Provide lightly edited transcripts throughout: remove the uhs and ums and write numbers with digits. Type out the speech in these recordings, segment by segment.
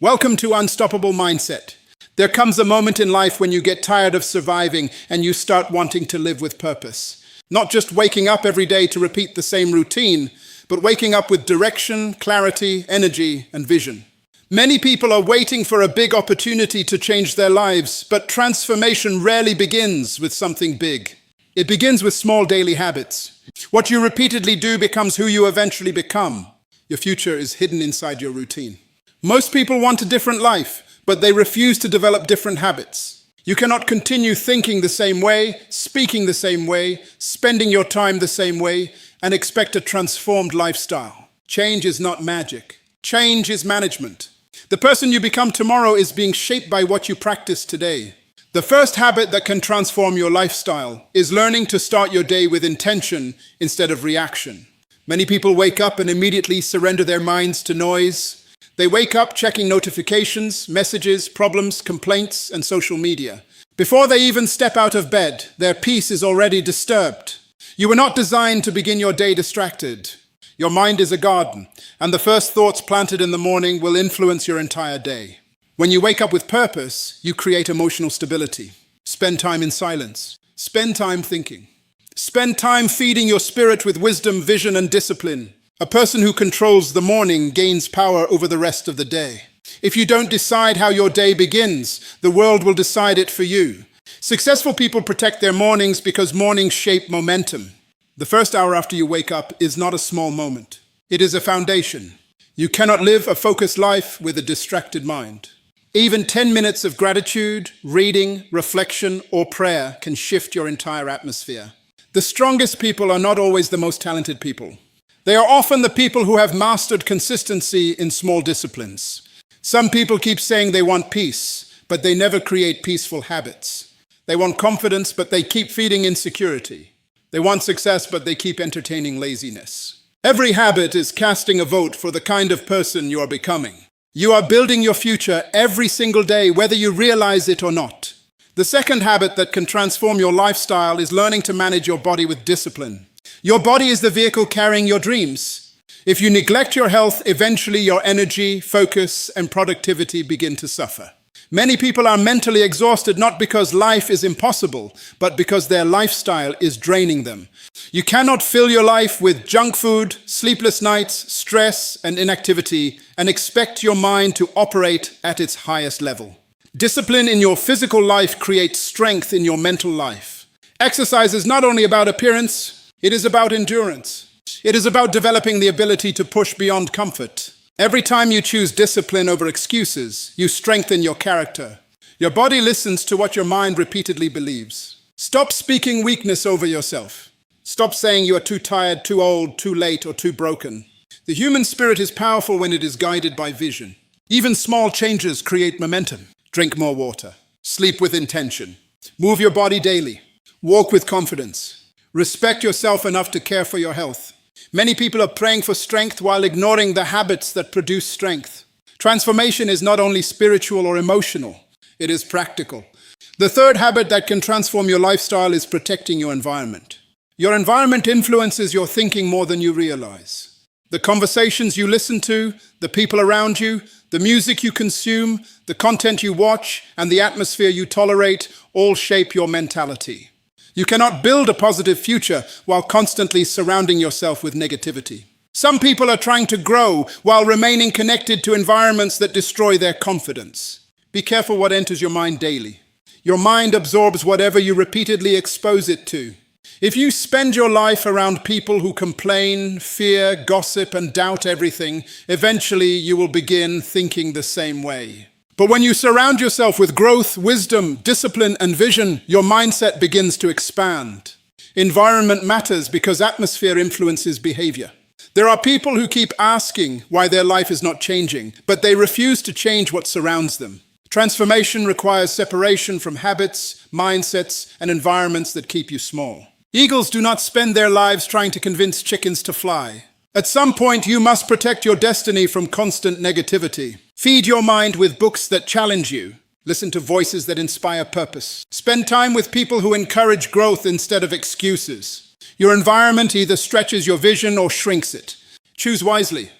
Welcome to Unstoppable Mindset. There comes a moment in life when you get tired of surviving and you start wanting to live with purpose. Not just waking up every day to repeat the same routine, but waking up with direction, clarity, energy, and vision. Many people are waiting for a big opportunity to change their lives, but transformation rarely begins with something big. It begins with small daily habits. What you repeatedly do becomes who you eventually become. Your future is hidden inside your routine. Most people want a different life, but they refuse to develop different habits. You cannot continue thinking the same way, speaking the same way, spending your time the same way, and expect a transformed lifestyle. Change is not magic. Change is management. The person you become tomorrow is being shaped by what you practice today. The first habit that can transform your lifestyle is learning to start your day with intention instead of reaction. Many people wake up and immediately surrender their minds to noise. They wake up checking notifications, messages, problems, complaints, and social media. Before they even step out of bed, their peace is already disturbed. You were not designed to begin your day distracted. Your mind is a garden, and the first thoughts planted in the morning will influence your entire day. When you wake up with purpose, you create emotional stability. Spend time in silence. Spend time thinking. Spend time feeding your spirit with wisdom, vision, and discipline. A person who controls the morning gains power over the rest of the day. If you don't decide how your day begins, the world will decide it for you. Successful people protect their mornings because mornings shape momentum. The first hour after you wake up is not a small moment. It is a foundation. You cannot live a focused life with a distracted mind. Even 10 minutes of gratitude, reading, reflection, or prayer can shift your entire atmosphere. The strongest people are not always the most talented people. They are often the people who have mastered consistency in small disciplines. Some people keep saying they want peace, but they never create peaceful habits. They want confidence, but they keep feeding insecurity. They want success, but they keep entertaining laziness. Every habit is casting a vote for the kind of person you are becoming. You are building your future every single day, whether you realize it or not. The second habit that can transform your lifestyle is learning to manage your body with discipline. Your body is the vehicle carrying your dreams. If you neglect your health, eventually your energy, focus, and productivity begin to suffer. Many people are mentally exhausted not because life is impossible, but because their lifestyle is draining them. You cannot fill your life with junk food, sleepless nights, stress, and inactivity and expect your mind to operate at its highest level. Discipline in your physical life creates strength in your mental life. Exercise is not only about appearance, it is about endurance. It is about developing the ability to push beyond comfort. Every time you choose discipline over excuses, you strengthen your character. Your body listens to what your mind repeatedly believes. Stop speaking weakness over yourself. Stop saying you are too tired, too old, too late, or too broken. The human spirit is powerful when it is guided by vision. Even small changes create momentum. Drink more water. Sleep with intention. Move your body daily. Walk with confidence. Respect yourself enough to care for your health. Many people are praying for strength while ignoring the habits that produce strength. Transformation is not only spiritual or emotional, it is practical. The third habit that can transform your lifestyle is protecting your environment. Your environment influences your thinking more than you realize. The conversations you listen to, the people around you, the music you consume, the content you watch, and the atmosphere you tolerate all shape your mentality. You cannot build a positive future while constantly surrounding yourself with negativity. Some people are trying to grow while remaining connected to environments that destroy their confidence. Be careful what enters your mind daily. Your mind absorbs whatever you repeatedly expose it to. If you spend your life around people who complain, fear, gossip, and doubt everything, eventually you will begin thinking the same way. But when you surround yourself with growth, wisdom, discipline, and vision, your mindset begins to expand. Environment matters because atmosphere influences behavior. There are people who keep asking why their life is not changing, but they refuse to change what surrounds them. Transformation requires separation from habits, mindsets, and environments that keep you small. Eagles do not spend their lives trying to convince chickens to fly. At some point, you must protect your destiny from constant negativity. Feed your mind with books that challenge you. Listen to voices that inspire purpose. Spend time with people who encourage growth instead of excuses. Your environment either stretches your vision or shrinks it. Choose wisely.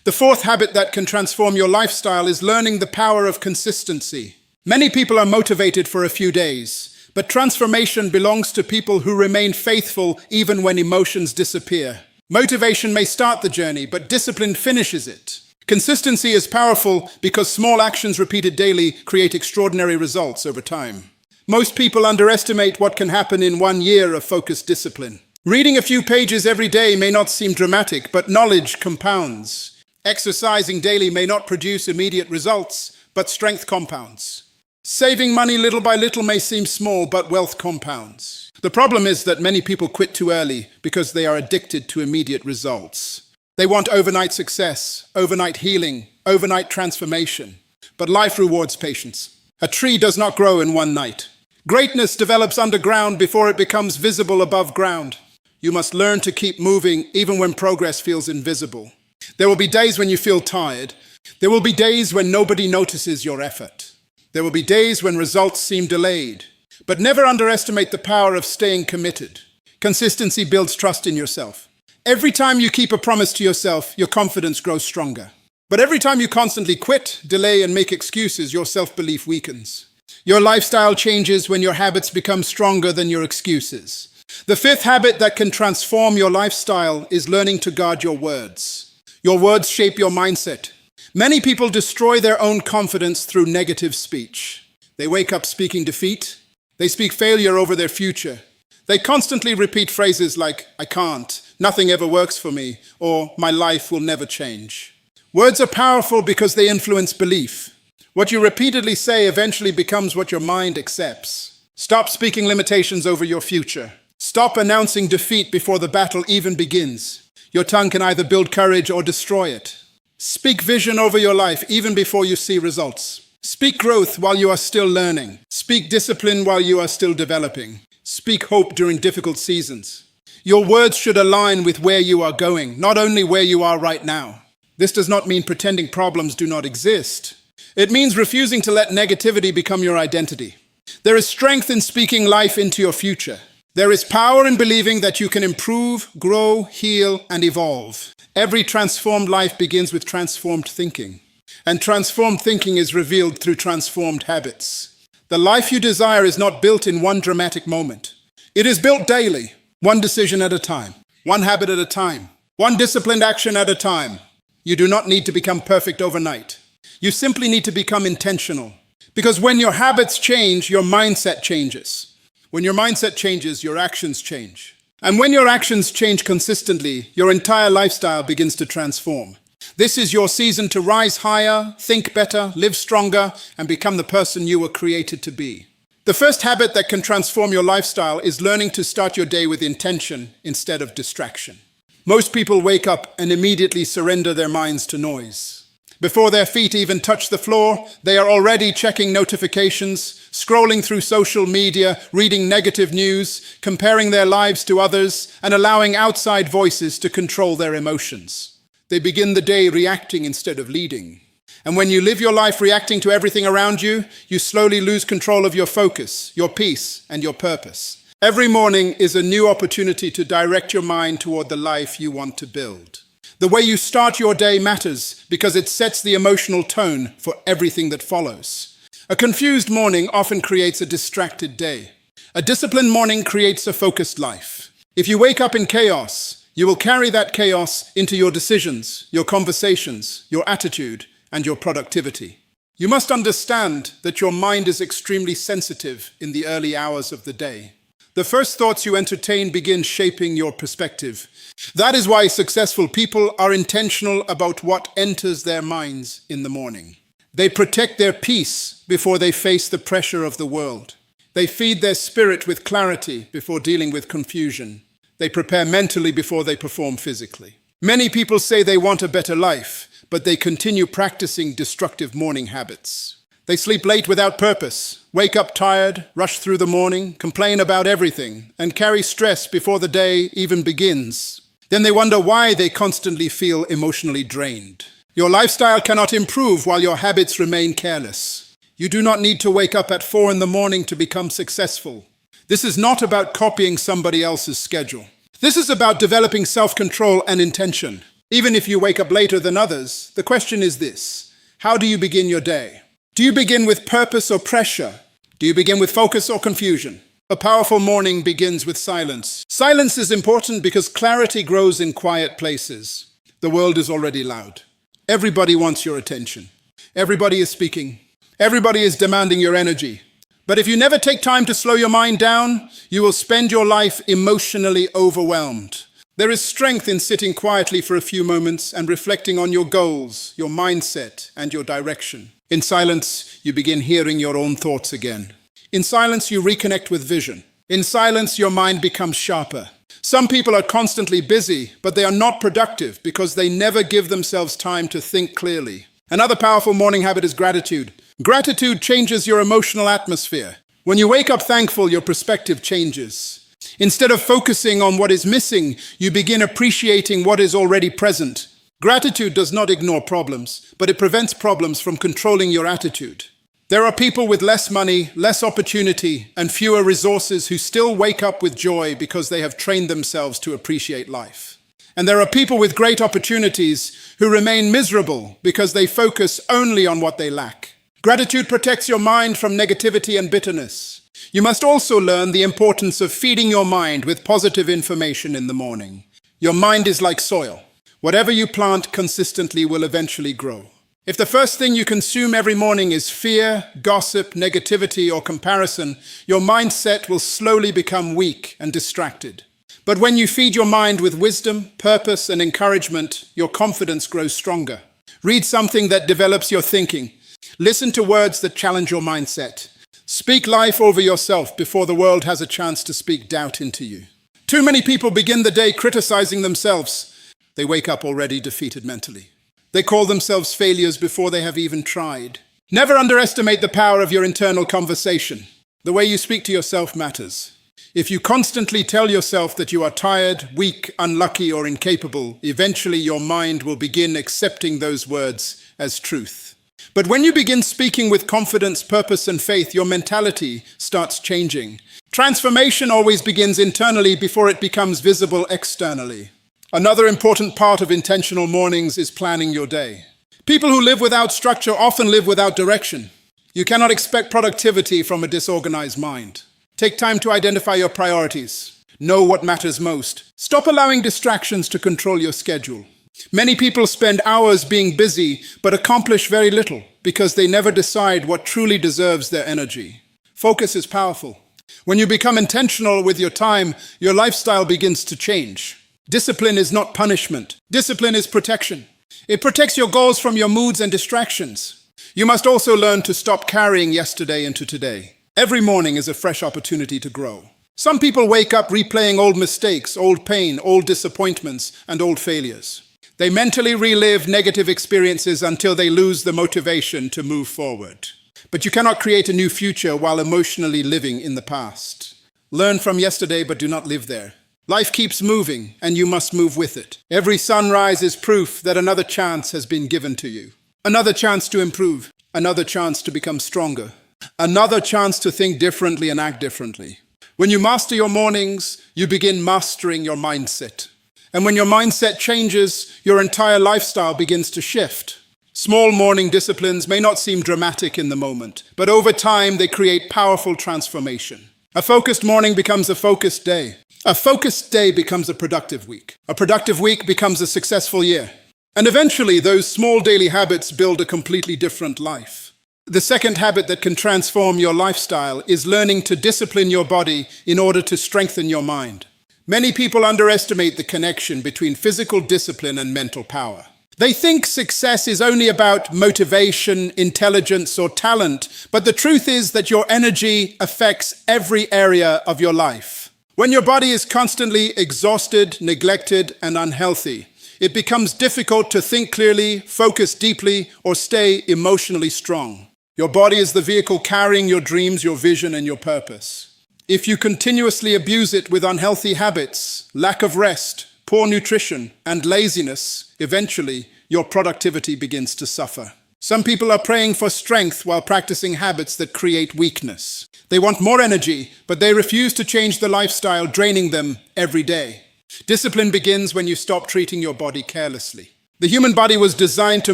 The fourth habit that can transform your lifestyle is learning the power of consistency. Many people are motivated for a few days, but transformation belongs to people who remain faithful even when emotions disappear. Motivation may start the journey, but discipline finishes it. Consistency is powerful because small actions repeated daily create extraordinary results over time. Most people underestimate what can happen in 1 year of focused discipline. Reading a few pages every day may not seem dramatic, but knowledge compounds. Exercising daily may not produce immediate results, but strength compounds. Saving money little by little may seem small, but wealth compounds. The problem is that many people quit too early because they are addicted to immediate results. They want overnight success, overnight healing, overnight transformation. But life rewards patience. A tree does not grow in one night. Greatness develops underground before it becomes visible above ground. You must learn to keep moving even when progress feels invisible. There will be days when you feel tired. There will be days when nobody notices your effort. There will be days when results seem delayed. But never underestimate the power of staying committed. Consistency builds trust in yourself. Every time you keep a promise to yourself, your confidence grows stronger. But every time you constantly quit, delay, and make excuses, your self-belief weakens. Your lifestyle changes when your habits become stronger than your excuses. The fifth habit that can transform your lifestyle is learning to guard your words. Your words shape your mindset. Many people destroy their own confidence through negative speech. They wake up speaking defeat. They speak failure over their future. They constantly repeat phrases like, "I can't," "Nothing ever works for me," or "My life will never change." Words are powerful because they influence belief. What you repeatedly say eventually becomes what your mind accepts. Stop speaking limitations over your future. Stop announcing defeat before the battle even begins. Your tongue can either build courage or destroy it. Speak vision over your life even before you see results. Speak growth while you are still learning. Speak discipline while you are still developing. Speak hope during difficult seasons. Your words should align with where you are going, not only where you are right now. This does not mean pretending problems do not exist. It means refusing to let negativity become your identity. There is strength in speaking life into your future. There is power in believing that you can improve, grow, heal, and evolve. Every transformed life begins with transformed thinking. And transformed thinking is revealed through transformed habits. The life you desire is not built in one dramatic moment. It is built daily, one decision at a time, one habit at a time, one disciplined action at a time. You do not need to become perfect overnight. You simply need to become intentional. Because when your habits change, your mindset changes. When your mindset changes, your actions change. And when your actions change consistently, your entire lifestyle begins to transform. This is your season to rise higher, think better, live stronger, and become the person you were created to be. The first habit that can transform your lifestyle is learning to start your day with intention instead of distraction. Most people wake up and immediately surrender their minds to noise. Before their feet even touch the floor, they are already checking notifications, scrolling through social media, reading negative news, comparing their lives to others, and allowing outside voices to control their emotions. They begin the day reacting instead of leading. And when you live your life reacting to everything around you, you slowly lose control of your focus, your peace, and your purpose. Every morning is a new opportunity to direct your mind toward the life you want to build. The way you start your day matters because it sets the emotional tone for everything that follows. A confused morning often creates a distracted day. A disciplined morning creates a focused life. If you wake up in chaos, you will carry that chaos into your decisions, your conversations, your attitude, and your productivity. You must understand that your mind is extremely sensitive in the early hours of the day. The first thoughts you entertain begin shaping your perspective. That is why successful people are intentional about what enters their minds in the morning. They protect their peace before they face the pressure of the world. They feed their spirit with clarity before dealing with confusion. They prepare mentally before they perform physically. Many people say they want a better life, but they continue practicing destructive morning habits. They sleep late without purpose, wake up tired, rush through the morning, complain about everything, and carry stress before the day even begins. Then they wonder why they constantly feel emotionally drained. Your lifestyle cannot improve while your habits remain careless. You do not need to wake up at 4 in the morning to become successful. This is not about copying somebody else's schedule. This is about developing self-control and intention. Even if you wake up later than others, the question is this: how do you begin your day? Do you begin with purpose or pressure? Do you begin with focus or confusion? A powerful morning begins with silence. Silence is important because clarity grows in quiet places. The world is already loud. Everybody wants your attention. Everybody is speaking. Everybody is demanding your energy. But if you never take time to slow your mind down, you will spend your life emotionally overwhelmed. There is strength in sitting quietly for a few moments and reflecting on your goals, your mindset, and your direction. In silence, you begin hearing your own thoughts again. In silence, you reconnect with vision. In silence, your mind becomes sharper. Some people are constantly busy, but they are not productive because they never give themselves time to think clearly. Another powerful morning habit is gratitude. Gratitude changes your emotional atmosphere. When you wake up thankful, your perspective changes. Instead of focusing on what is missing, you begin appreciating what is already present. Gratitude does not ignore problems, but it prevents problems from controlling your attitude. There are people with less money, less opportunity, and fewer resources who still wake up with joy because they have trained themselves to appreciate life. And there are people with great opportunities who remain miserable because they focus only on what they lack. Gratitude protects your mind from negativity and bitterness. You must also learn the importance of feeding your mind with positive information in the morning. Your mind is like soil. Whatever you plant consistently will eventually grow. If the first thing you consume every morning is fear, gossip, negativity, or comparison, your mindset will slowly become weak and distracted. But when you feed your mind with wisdom, purpose, and encouragement, your confidence grows stronger. Read something that develops your thinking. Listen to words that challenge your mindset. Speak life over yourself before the world has a chance to speak doubt into you. Too many people begin the day criticizing themselves. They wake up already defeated mentally. They call themselves failures before they have even tried. Never underestimate the power of your internal conversation. The way you speak to yourself matters. If you constantly tell yourself that you are tired, weak, unlucky, or incapable, eventually your mind will begin accepting those words as truth. But when you begin speaking with confidence, purpose, and faith, your mentality starts changing. Transformation always begins internally before it becomes visible externally. Another important part of intentional mornings is planning your day. People who live without structure often live without direction. You cannot expect productivity from a disorganized mind. Take time to identify your priorities. Know what matters most. Stop allowing distractions to control your schedule. Many people spend hours being busy but accomplish very little because they never decide what truly deserves their energy. Focus is powerful. When you become intentional with your time, your lifestyle begins to change. Discipline is not punishment. Discipline is protection. It protects your goals from your moods and distractions. You must also learn to stop carrying yesterday into today. Every morning is a fresh opportunity to grow. Some people wake up replaying old mistakes, old pain, old disappointments, and old failures. They mentally relive negative experiences until they lose the motivation to move forward. But you cannot create a new future while emotionally living in the past. Learn from yesterday, but do not live there. Life keeps moving, and you must move with it. Every sunrise is proof that another chance has been given to you. Another chance to improve. Another chance to become stronger. Another chance to think differently and act differently. When you master your mornings, you begin mastering your mindset. And when your mindset changes, your entire lifestyle begins to shift. Small morning disciplines may not seem dramatic in the moment, but over time they create powerful transformation. A focused morning becomes a focused day. A focused day becomes a productive week. A productive week becomes a successful year. And eventually, those small daily habits build a completely different life. The second habit that can transform your lifestyle is learning to discipline your body in order to strengthen your mind. Many people underestimate the connection between physical discipline and mental power. They think success is only about motivation, intelligence, or talent, but the truth is that your energy affects every area of your life. When your body is constantly exhausted, neglected, and unhealthy, it becomes difficult to think clearly, focus deeply, or stay emotionally strong. Your body is the vehicle carrying your dreams, your vision, and your purpose. If you continuously abuse it with unhealthy habits, lack of rest, poor nutrition, and laziness, eventually your productivity begins to suffer. Some people are praying for strength while practicing habits that create weakness. They want more energy, but they refuse to change the lifestyle draining them every day. Discipline begins when you stop treating your body carelessly. The human body was designed to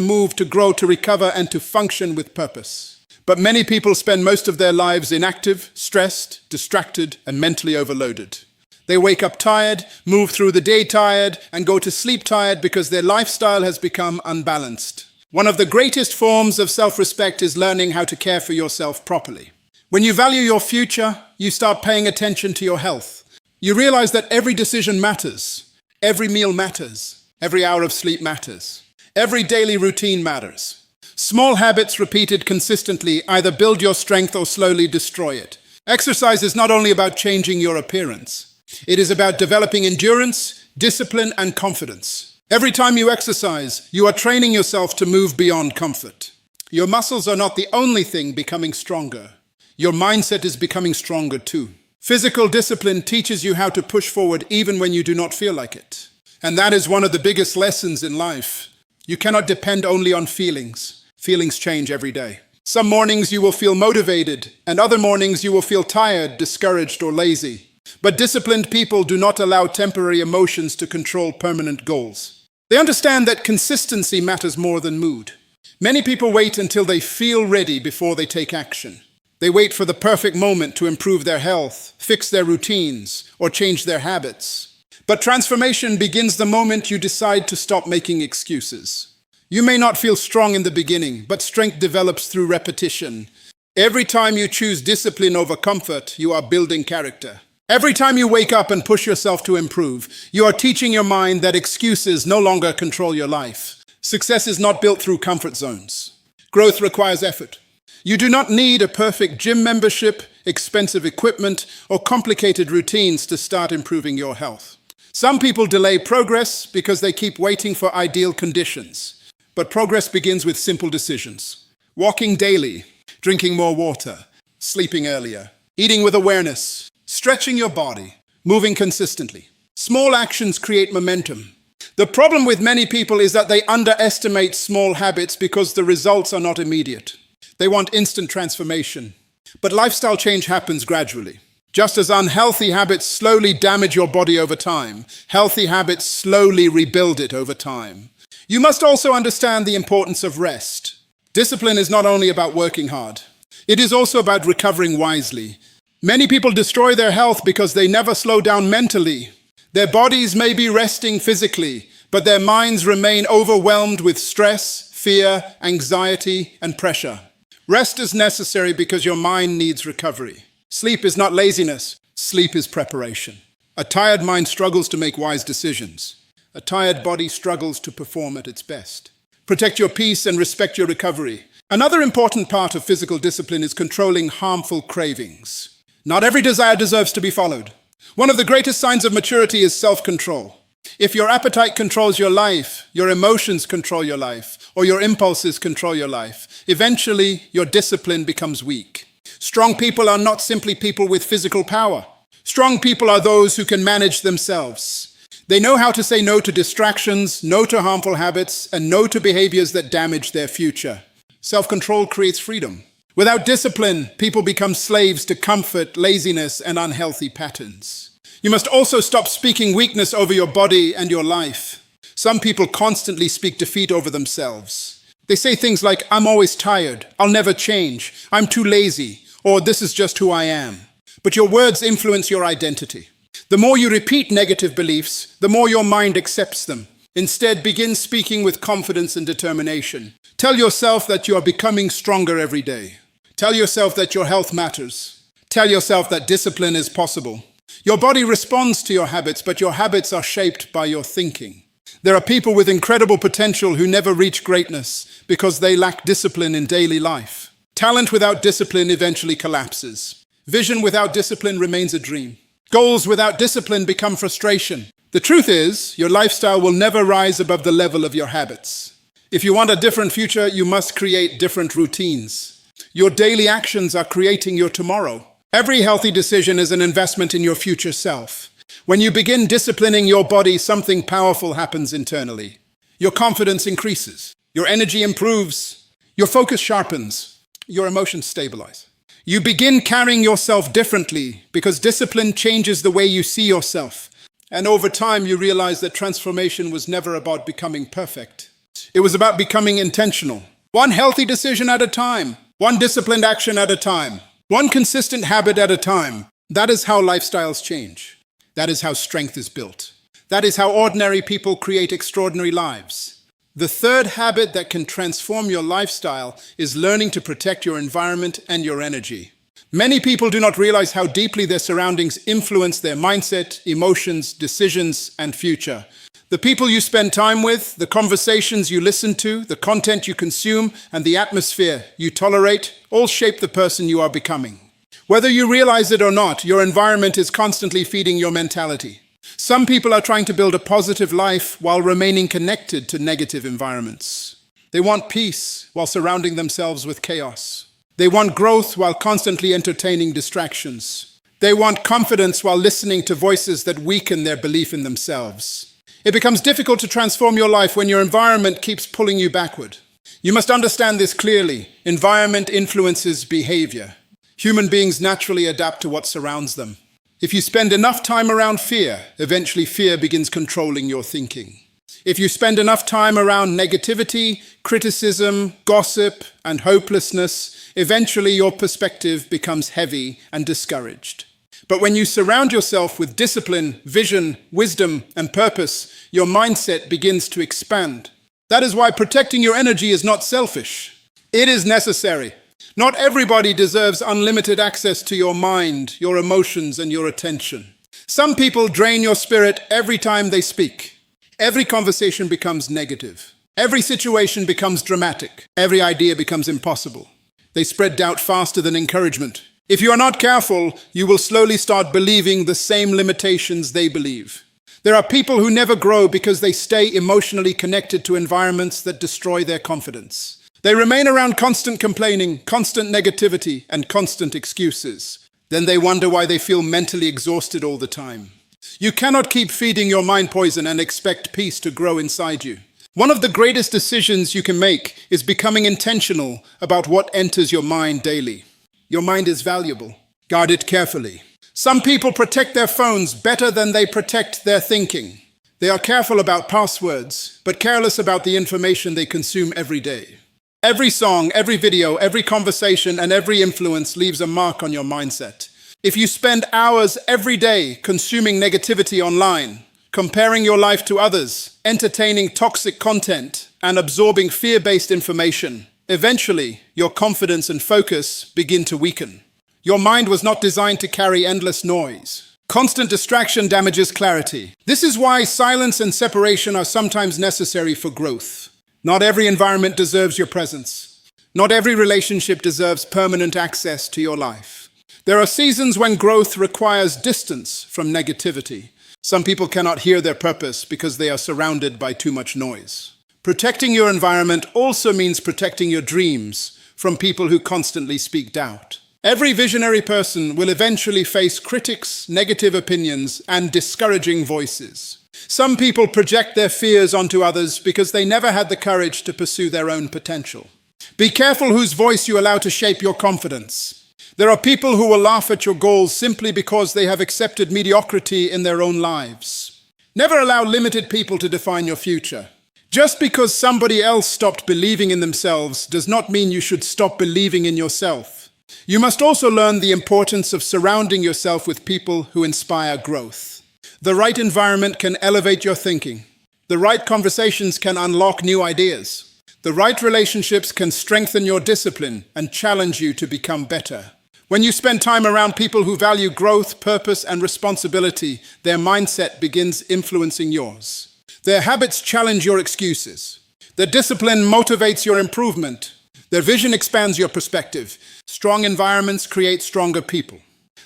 move, to grow, to recover, and to function with purpose. But many people spend most of their lives inactive, stressed, distracted, and mentally overloaded. They wake up tired, move through the day tired, and go to sleep tired because their lifestyle has become unbalanced. One of the greatest forms of self-respect is learning how to care for yourself properly. When you value your future, you start paying attention to your health. You realize that every decision matters. Every meal matters. Every hour of sleep matters. Every daily routine matters. Small habits repeated consistently either build your strength or slowly destroy it. Exercise is not only about changing your appearance. It is about developing endurance, discipline, and confidence. Every time you exercise, you are training yourself to move beyond comfort. Your muscles are not the only thing becoming stronger. Your mindset is becoming stronger too. Physical discipline teaches you how to push forward even when you do not feel like it. And that is one of the biggest lessons in life. You cannot depend only on feelings. Feelings change every day. Some mornings you will feel motivated, and other mornings you will feel tired, discouraged, or lazy. But disciplined people do not allow temporary emotions to control permanent goals. They understand that consistency matters more than mood. Many people wait until they feel ready before they take action. They wait for the perfect moment to improve their health, fix their routines, or change their habits. But transformation begins the moment you decide to stop making excuses. You may not feel strong in the beginning, but strength develops through repetition. Every time you choose discipline over comfort, you are building character. Every time you wake up and push yourself to improve, you are teaching your mind that excuses no longer control your life. Success is not built through comfort zones. Growth requires effort. You do not need a perfect gym membership, expensive equipment, or complicated routines to start improving your health. Some people delay progress because they keep waiting for ideal conditions. But progress begins with simple decisions. Walking daily, drinking more water, sleeping earlier, eating with awareness, stretching your body, moving consistently. Small actions create momentum. The problem with many people is that they underestimate small habits because the results are not immediate. They want instant transformation. But lifestyle change happens gradually. Just as unhealthy habits slowly damage your body over time, healthy habits slowly rebuild it over time. You must also understand the importance of rest. Discipline is not only about working hard. It is also about recovering wisely. Many people destroy their health because they never slow down mentally. Their bodies may be resting physically, but their minds remain overwhelmed with stress, fear, anxiety, and pressure. Rest is necessary because your mind needs recovery. Sleep is not laziness. Sleep is preparation. A tired mind struggles to make wise decisions. A tired body struggles to perform at its best. Protect your peace and respect your recovery. Another important part of physical discipline is controlling harmful cravings. Not every desire deserves to be followed. One of the greatest signs of maturity is self-control. If your appetite controls your life, your emotions control your life, or your impulses control your life, eventually your discipline becomes weak. Strong people are not simply people with physical power. Strong people are those who can manage themselves. They know how to say no to distractions, no to harmful habits, and no to behaviors that damage their future. Self-control creates freedom. Without discipline, people become slaves to comfort, laziness, and unhealthy patterns. You must also stop speaking weakness over your body and your life. Some people constantly speak defeat over themselves. They say things like, "I'm always tired, I'll never change, I'm too lazy," or "this is just who I am." But your words influence your identity. The more you repeat negative beliefs, the more your mind accepts them. Instead, begin speaking with confidence and determination. Tell yourself that you are becoming stronger every day. Tell yourself that your health matters. Tell yourself that discipline is possible. Your body responds to your habits, but your habits are shaped by your thinking. There are people with incredible potential who never reach greatness because they lack discipline in daily life. Talent without discipline eventually collapses. Vision without discipline remains a dream. Goals without discipline become frustration. The truth is, your lifestyle will never rise above the level of your habits. If you want a different future, you must create different routines. Your daily actions are creating your tomorrow. Every healthy decision is an investment in your future self. When you begin disciplining your body, something powerful happens internally. Your confidence increases. Your energy improves. Your focus sharpens. Your emotions stabilize. You begin carrying yourself differently because discipline changes the way you see yourself. And over time, you realize that transformation was never about becoming perfect. It was about becoming intentional. One healthy decision at a time, one disciplined action at a time, one consistent habit at a time. That is how lifestyles change. That is how strength is built. That is how ordinary people create extraordinary lives. The third habit that can transform your lifestyle is learning to protect your environment and your energy. Many people do not realize how deeply their surroundings influence their mindset, emotions, decisions, and future. The people you spend time with, the conversations you listen to, the content you consume, and the atmosphere you tolerate all shape the person you are becoming. Whether you realize it or not, your environment is constantly feeding your mentality. Some people are trying to build a positive life while remaining connected to negative environments. They want peace while surrounding themselves with chaos. They want growth while constantly entertaining distractions. They want confidence while listening to voices that weaken their belief in themselves. It becomes difficult to transform your life when your environment keeps pulling you backward. You must understand this clearly. Environment influences behavior. Human beings naturally adapt to what surrounds them. If you spend enough time around fear, eventually fear begins controlling your thinking. If you spend enough time around negativity, criticism, gossip, and hopelessness, eventually your perspective becomes heavy and discouraged. But when you surround yourself with discipline, vision, wisdom, and purpose, your mindset begins to expand. That is why protecting your energy is not selfish. It is necessary. Not everybody deserves unlimited access to your mind, your emotions, and your attention. Some people drain your spirit every time they speak. Every conversation becomes negative. Every situation becomes dramatic. Every idea becomes impossible. They spread doubt faster than encouragement. If you are not careful, you will slowly start believing the same limitations they believe. There are people who never grow because they stay emotionally connected to environments that destroy their confidence. They remain around constant complaining, constant negativity, and constant excuses. Then they wonder why they feel mentally exhausted all the time. You cannot keep feeding your mind poison and expect peace to grow inside you. One of the greatest decisions you can make is becoming intentional about what enters your mind daily. Your mind is valuable. Guard it carefully. Some people protect their phones better than they protect their thinking. They are careful about passwords, but careless about the information they consume every day. Every song, every video, every conversation, and every influence leaves a mark on your mindset. If you spend hours every day consuming negativity online, comparing your life to others, entertaining toxic content, and absorbing fear-based information, eventually your confidence and focus begin to weaken. Your mind was not designed to carry endless noise. Constant distraction damages clarity. This is why silence and separation are sometimes necessary for growth. Not every environment deserves your presence. Not every relationship deserves permanent access to your life. There are seasons when growth requires distance from negativity. Some people cannot hear their purpose because they are surrounded by too much noise. Protecting your environment also means protecting your dreams from people who constantly speak doubt. Every visionary person will eventually face critics, negative opinions, and discouraging voices. Some people project their fears onto others because they never had the courage to pursue their own potential. Be careful whose voice you allow to shape your confidence. There are people who will laugh at your goals simply because they have accepted mediocrity in their own lives. Never allow limited people to define your future. Just because somebody else stopped believing in themselves does not mean you should stop believing in yourself. You must also learn the importance of surrounding yourself with people who inspire growth. The right environment can elevate your thinking. The right conversations can unlock new ideas. The right relationships can strengthen your discipline and challenge you to become better. When you spend time around people who value growth, purpose, and responsibility, their mindset begins influencing yours. Their habits challenge your excuses. Their discipline motivates your improvement. Their vision expands your perspective. Strong environments create stronger people.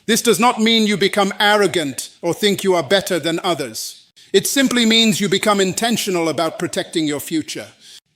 This does not mean you become arrogant or think you are better than others. It simply means you become intentional about protecting your future.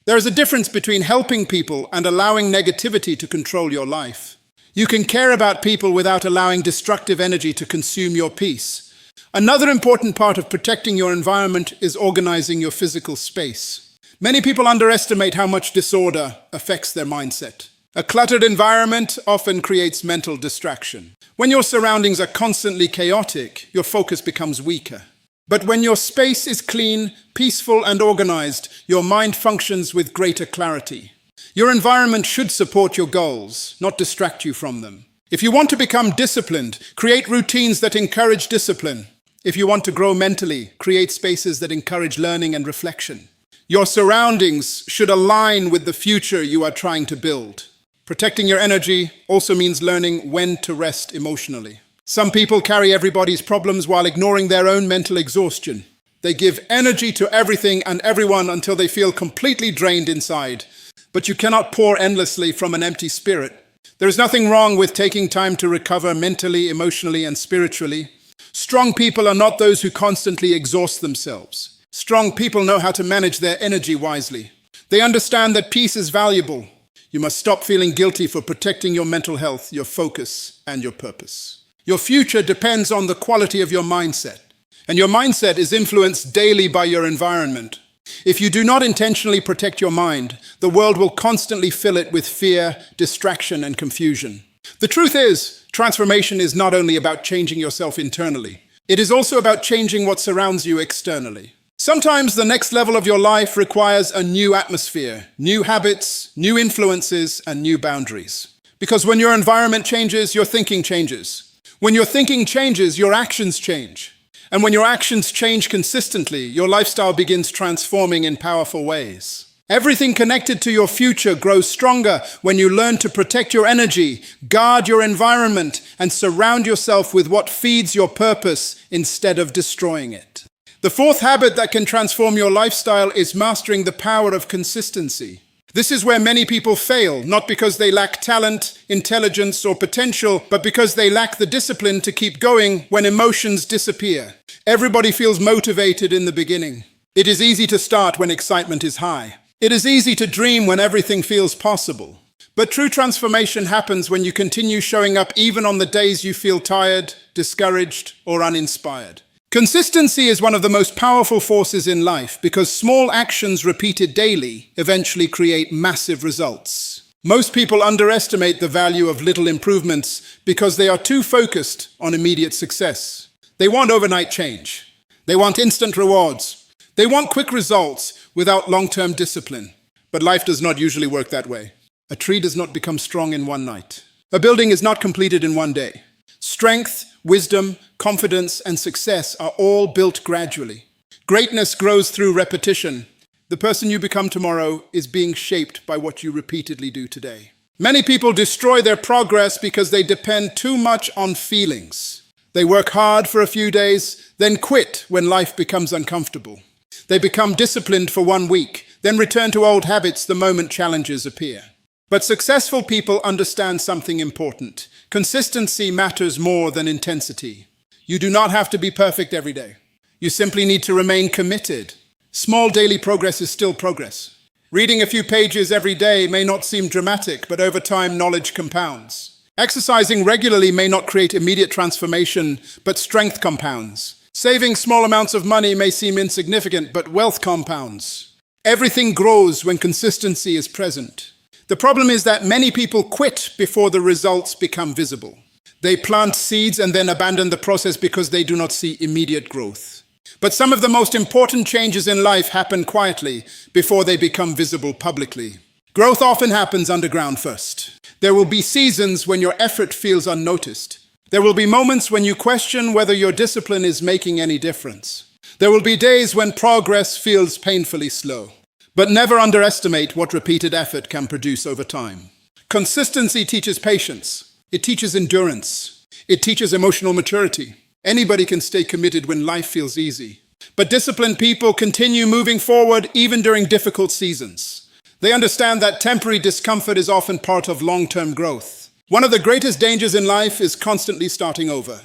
There is a difference between helping people and allowing negativity to control your life. You can care about people without allowing destructive energy to consume your peace. Another important part of protecting your environment is organizing your physical space. Many people underestimate how much disorder affects their mindset. A cluttered environment often creates mental distraction. When your surroundings are constantly chaotic, your focus becomes weaker. But when your space is clean, peaceful, and organized, your mind functions with greater clarity. Your environment should support your goals, not distract you from them. If you want to become disciplined, create routines that encourage discipline. If you want to grow mentally, create spaces that encourage learning and reflection. Your surroundings should align with the future you are trying to build. Protecting your energy also means learning when to rest emotionally. Some people carry everybody's problems while ignoring their own mental exhaustion. They give energy to everything and everyone until they feel completely drained inside. But you cannot pour endlessly from an empty spirit. There is nothing wrong with taking time to recover mentally, emotionally, and spiritually. Strong people are not those who constantly exhaust themselves. Strong people know how to manage their energy wisely. They understand that peace is valuable. You must stop feeling guilty for protecting your mental health, your focus, and your purpose. Your future depends on the quality of your mindset, and your mindset is influenced daily by your environment. If you do not intentionally protect your mind, the world will constantly fill it with fear, distraction, and confusion. The truth is, transformation is not only about changing yourself internally, it is also about changing what surrounds you externally. Sometimes the next level of your life requires a new atmosphere, new habits, new influences, and new boundaries. Because when your environment changes, your thinking changes. When your thinking changes, your actions change. And when your actions change consistently, your lifestyle begins transforming in powerful ways. Everything connected to your future grows stronger when you learn to protect your energy, guard your environment, and surround yourself with what feeds your purpose instead of destroying it. The fourth habit that can transform your lifestyle is mastering the power of consistency. This is where many people fail, not because they lack talent, intelligence, or potential, but because they lack the discipline to keep going when emotions disappear. Everybody feels motivated in the beginning. It is easy to start when excitement is high. It is easy to dream when everything feels possible. But true transformation happens when you continue showing up even on the days you feel tired, discouraged, or uninspired. Consistency is one of the most powerful forces in life because small actions repeated daily eventually create massive results. Most people underestimate the value of little improvements because they are too focused on immediate success. They want overnight change. They want instant rewards. They want quick results without long-term discipline. But life does not usually work that way. A tree does not become strong in one night. A building is not completed in one day. Strength, wisdom, confidence, and success are all built gradually. Greatness grows through repetition. The person you become tomorrow is being shaped by what you repeatedly do today. Many people destroy their progress because they depend too much on feelings. They work hard for a few days, then quit when life becomes uncomfortable. They become disciplined for 1 week, then return to old habits the moment challenges appear. But successful people understand something important. Consistency matters more than intensity. You do not have to be perfect every day. You simply need to remain committed. Small daily progress is still progress. Reading a few pages every day may not seem dramatic, but over time knowledge compounds. Exercising regularly may not create immediate transformation, but strength compounds. Saving small amounts of money may seem insignificant, but wealth compounds. Everything grows when consistency is present. The problem is that many people quit before the results become visible. They plant seeds and then abandon the process because they do not see immediate growth. But some of the most important changes in life happen quietly before they become visible publicly. Growth often happens underground first. There will be seasons when your effort feels unnoticed. There will be moments when you question whether your discipline is making any difference. There will be days when progress feels painfully slow. But never underestimate what repeated effort can produce over time. Consistency teaches patience. It teaches endurance. It teaches emotional maturity. Anybody can stay committed when life feels easy. But disciplined people continue moving forward even during difficult seasons. They understand that temporary discomfort is often part of long-term growth. One of the greatest dangers in life is constantly starting over.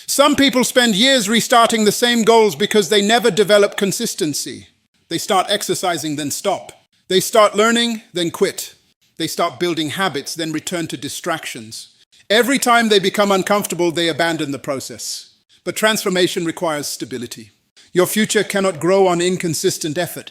Some people spend years restarting the same goals because they never develop consistency. They start exercising, then stop. They start learning, then quit. They start building habits, then return to distractions. Every time they become uncomfortable, they abandon the process. But transformation requires stability. Your future cannot grow on inconsistent effort.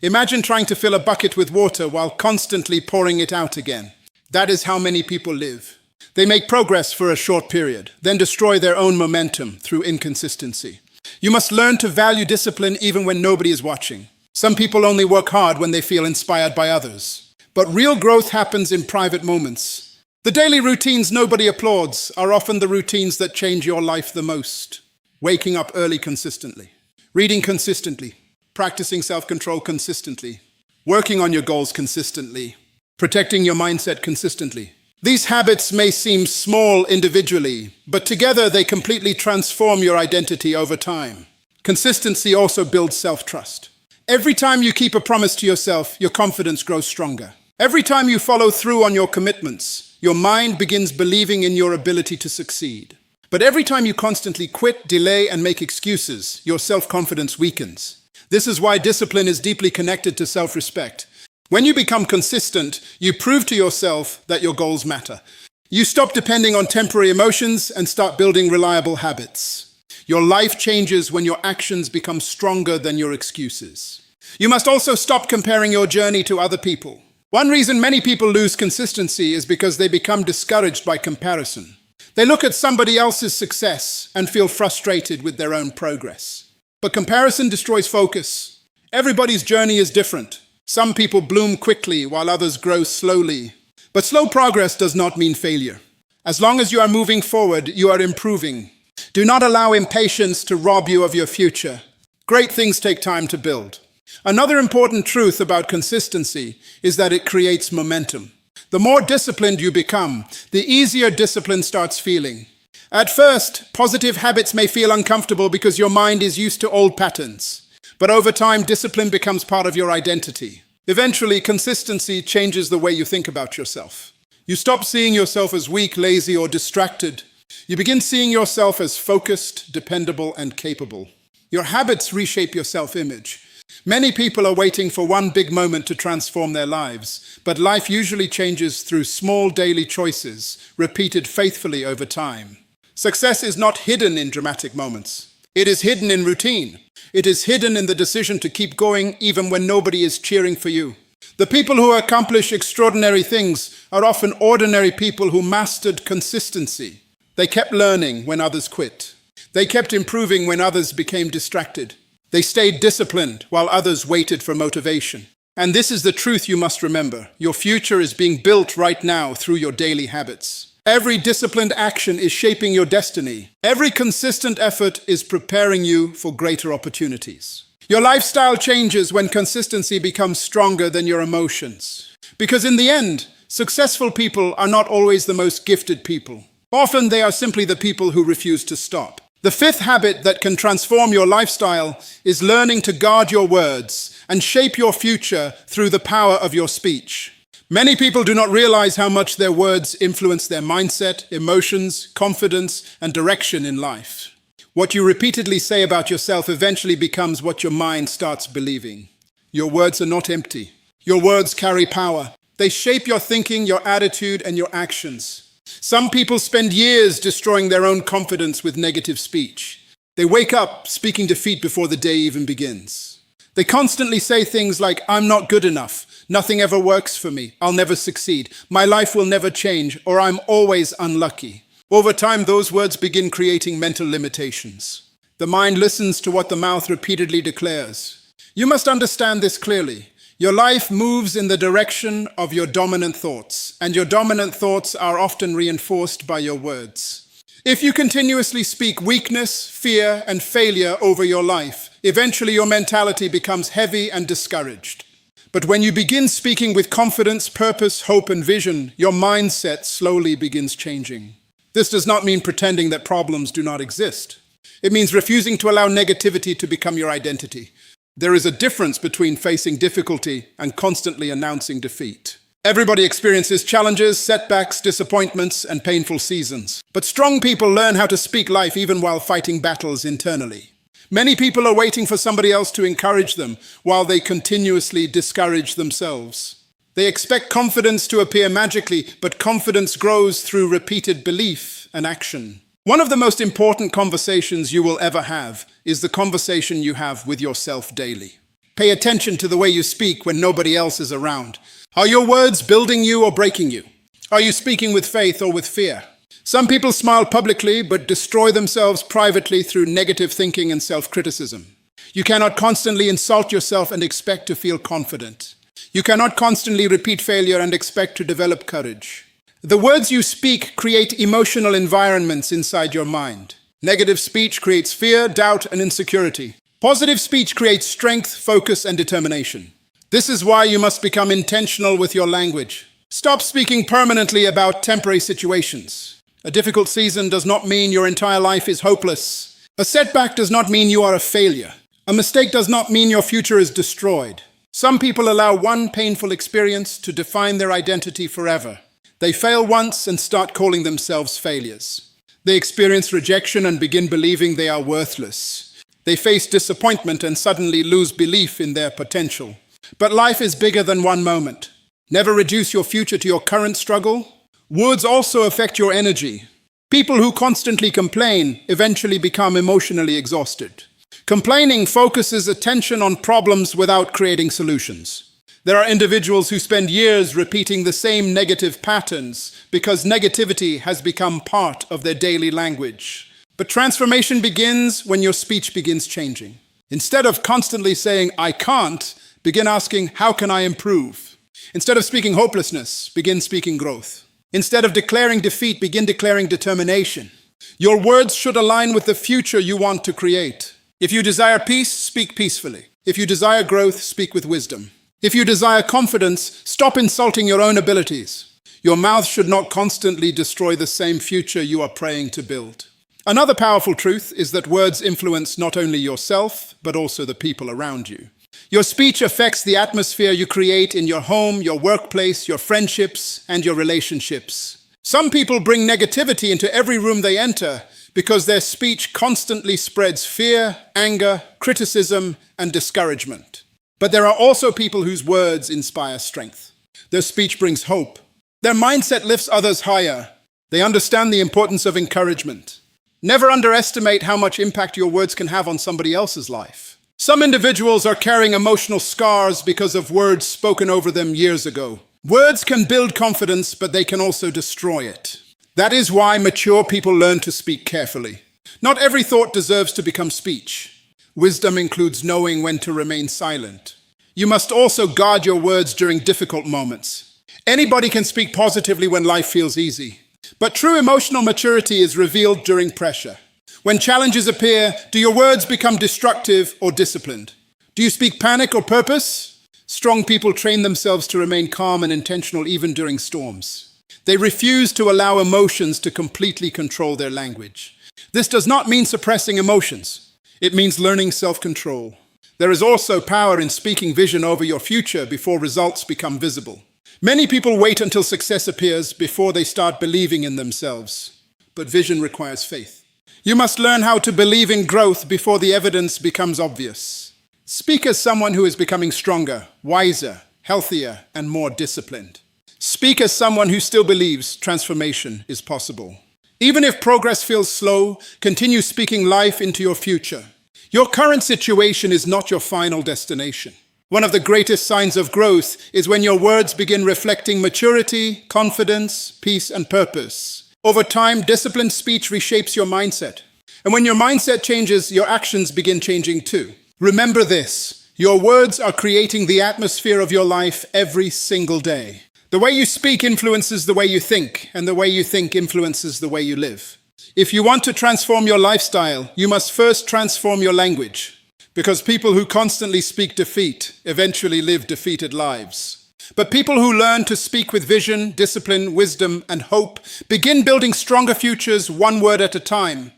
Imagine trying to fill a bucket with water while constantly pouring it out again. That is how many people live. They make progress for a short period, then destroy their own momentum through inconsistency. You must learn to value discipline even when nobody is watching. Some people only work hard when they feel inspired by others. But real growth happens in private moments. The daily routines nobody applauds are often the routines that change your life the most. Waking up early consistently, reading consistently, practicing self-control consistently, working on your goals consistently, protecting your mindset consistently. These habits may seem small individually, but together they completely transform your identity over time. Consistency also builds self-trust. Every time you keep a promise to yourself, your confidence grows stronger. Every time you follow through on your commitments, your mind begins believing in your ability to succeed. But every time you constantly quit, delay, and make excuses, your self-confidence weakens. This is why discipline is deeply connected to self-respect. When you become consistent, you prove to yourself that your goals matter. You stop depending on temporary emotions and start building reliable habits. Your life changes when your actions become stronger than your excuses. You must also stop comparing your journey to other people. One reason many people lose consistency is because they become discouraged by comparison. They look at somebody else's success and feel frustrated with their own progress. But comparison destroys focus. Everybody's journey is different. Some people bloom quickly while others grow slowly. But slow progress does not mean failure. As long as you are moving forward, you are improving. Do not allow impatience to rob you of your future. Great things take time to build. Another important truth about consistency is that it creates momentum. The more disciplined you become, the easier discipline starts feeling. At first, positive habits may feel uncomfortable because your mind is used to old patterns. But over time, discipline becomes part of your identity. Eventually, consistency changes the way you think about yourself. You stop seeing yourself as weak, lazy, or distracted. You begin seeing yourself as focused, dependable, and capable. Your habits reshape your self-image. Many people are waiting for one big moment to transform their lives, but life usually changes through small daily choices, repeated faithfully over time. Success is not hidden in dramatic moments. It is hidden in routine. It is hidden in the decision to keep going even when nobody is cheering for you. The people who accomplish extraordinary things are often ordinary people who mastered consistency. They kept learning when others quit. They kept improving when others became distracted. They stayed disciplined while others waited for motivation. And this is the truth you must remember. Your future is being built right now through your daily habits. Every disciplined action is shaping your destiny. Every consistent effort is preparing you for greater opportunities. Your lifestyle changes when consistency becomes stronger than your emotions. Because in the end, successful people are not always the most gifted people. Often they are simply the people who refuse to stop. The fifth habit that can transform your lifestyle is learning to guard your words and shape your future through the power of your speech. Many people do not realize how much their words influence their mindset, emotions, confidence, and direction in life. What you repeatedly say about yourself eventually becomes what your mind starts believing. Your words are not empty. Your words carry power. They shape your thinking, your attitude, and your actions. Some people spend years destroying their own confidence with negative speech. They wake up speaking defeat before the day even begins. They constantly say things like, "I'm not good enough. Nothing ever works for me. I'll never succeed. My life will never change," or "I'm always unlucky." Over time, those words begin creating mental limitations. The mind listens to what the mouth repeatedly declares. You must understand this clearly. Your life moves in the direction of your dominant thoughts, and your dominant thoughts are often reinforced by your words. If you continuously speak weakness, fear, and failure over your life, eventually your mentality becomes heavy and discouraged. But when you begin speaking with confidence, purpose, hope, and vision, your mindset slowly begins changing. This does not mean pretending that problems do not exist. It means refusing to allow negativity to become your identity. There is a difference between facing difficulty and constantly announcing defeat. Everybody experiences challenges, setbacks, disappointments, and painful seasons. But strong people learn how to speak life even while fighting battles internally. Many people are waiting for somebody else to encourage them while they continuously discourage themselves. They expect confidence to appear magically, but confidence grows through repeated belief and action. One of the most important conversations you will ever have is the conversation you have with yourself daily. Pay attention to the way you speak when nobody else is around. Are your words building you or breaking you? Are you speaking with faith or with fear? Some people smile publicly but destroy themselves privately through negative thinking and self-criticism. You cannot constantly insult yourself and expect to feel confident. You cannot constantly repeat failure and expect to develop courage. The words you speak create emotional environments inside your mind. Negative speech creates fear, doubt, and insecurity. Positive speech creates strength, focus, and determination. This is why you must become intentional with your language. Stop speaking permanently about temporary situations. A difficult season does not mean your entire life is hopeless. A setback does not mean you are a failure. A mistake does not mean your future is destroyed. Some people allow one painful experience to define their identity forever. They fail once and start calling themselves failures. They experience rejection and begin believing they are worthless. They face disappointment and suddenly lose belief in their potential. But life is bigger than one moment. Never reduce your future to your current struggle. Words also affect your energy. People who constantly complain eventually become emotionally exhausted. Complaining focuses attention on problems without creating solutions. There are individuals who spend years repeating the same negative patterns because negativity has become part of their daily language. But transformation begins when your speech begins changing. Instead of constantly saying, "I can't," begin asking, "How can I improve?" Instead of speaking hopelessness, begin speaking growth. Instead of declaring defeat, begin declaring determination. Your words should align with the future you want to create. If you desire peace, speak peacefully. If you desire growth, speak with wisdom. If you desire confidence, stop insulting your own abilities. Your mouth should not constantly destroy the same future you are praying to build. Another powerful truth is that words influence not only yourself, but also the people around you. Your speech affects the atmosphere you create in your home, your workplace, your friendships, and your relationships. Some people bring negativity into every room they enter because their speech constantly spreads fear, anger, criticism, and discouragement. But there are also people whose words inspire strength. Their speech brings hope. Their mindset lifts others higher. They understand the importance of encouragement. Never underestimate how much impact your words can have on somebody else's life. Some individuals are carrying emotional scars because of words spoken over them years ago. Words can build confidence, but they can also destroy it. That is why mature people learn to speak carefully. Not every thought deserves to become speech. Wisdom includes knowing when to remain silent. You must also guard your words during difficult moments. Anybody can speak positively when life feels easy. But true emotional maturity is revealed during pressure. When challenges appear, do your words become destructive or disciplined? Do you speak panic or purpose? Strong people train themselves to remain calm and intentional even during storms. They refuse to allow emotions to completely control their language. This does not mean suppressing emotions. It means learning self-control. There is also power in speaking vision over your future before results become visible. Many people wait until success appears before they start believing in themselves. But vision requires faith. You must learn how to believe in growth before the evidence becomes obvious. Speak as someone who is becoming stronger, wiser, healthier, and more disciplined. Speak as someone who still believes transformation is possible. Even if progress feels slow, continue speaking life into your future. Your current situation is not your final destination. One of the greatest signs of growth is when your words begin reflecting maturity, confidence, peace, and purpose. Over time, disciplined speech reshapes your mindset. And when your mindset changes, your actions begin changing too. Remember this: your words are creating the atmosphere of your life every single day. The way you speak influences the way you think, and the way you think influences the way you live. If you want to transform your lifestyle, you must first transform your language. Because people who constantly speak defeat eventually live defeated lives. But people who learn to speak with vision, discipline, wisdom, and hope begin building stronger futures one word at a time.